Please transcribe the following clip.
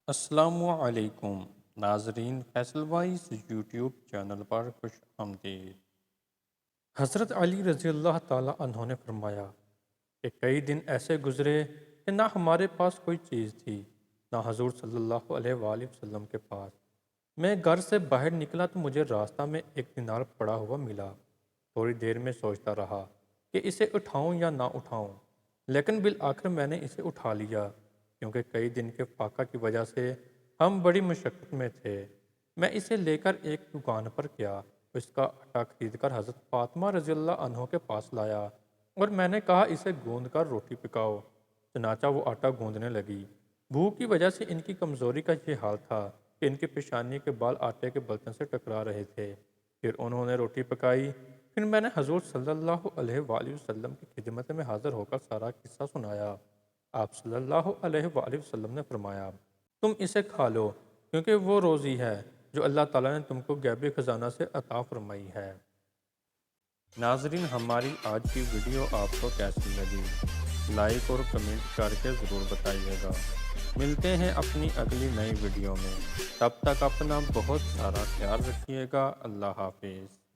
السلام علیکم ناظرین، فیصل وائس یوٹیوب چینل پر خوش آمدید۔ حضرت علی رضی اللہ تعالیٰ عنہ نے فرمایا کہ کئی دن ایسے گزرے کہ نہ ہمارے پاس کوئی چیز تھی، نہ حضور صلی اللہ علیہ وآلہ وسلم کے پاس۔ میں گھر سے باہر نکلا تو مجھے راستہ میں ایک دینار پڑا ہوا ملا۔ تھوڑی دیر میں سوچتا رہا کہ اسے اٹھاؤں یا نہ اٹھاؤں، لیکن بالآخر میں نے اسے اٹھا لیا، کیونکہ کئی دن کے فاقہ کی وجہ سے ہم بڑی مشقت میں تھے۔ میں اسے لے کر ایک دکان پر گیا، اس کا آٹا خرید کر حضرت فاطمہ رضی اللہ عنہ کے پاس لایا اور میں نے کہا اسے گوندھ کر روٹی پکاؤ۔ چنانچہ وہ آٹا گوندھنے لگی۔ بھوک کی وجہ سے ان کی کمزوری کا یہ حال تھا کہ ان کی پیشانی کے بال آٹے کے برتن سے ٹکرا رہے تھے۔ پھر انہوں نے روٹی پکائی۔ پھر میں نے حضور صلی اللہ علیہ وآلہ وسلم کی خدمت میں حاضر ہو کر سارا قصہ سنایا۔ آپ صلی اللہ علیہ وآلہ وسلم نے فرمایا، تم اسے کھا لو، کیونکہ وہ روزی ہے جو اللہ تعالیٰ نے تم کو غیبی خزانہ سے عطا فرمائی ہے۔ ناظرین، ہماری آج کی ویڈیو آپ کو کیسی لگی؟ لائک اور کمنٹ کر کے ضرور بتائیے گا۔ ملتے ہیں اپنی اگلی نئی ویڈیو میں، تب تک اپنا بہت سارا خیال رکھیے گا۔ اللہ حافظ۔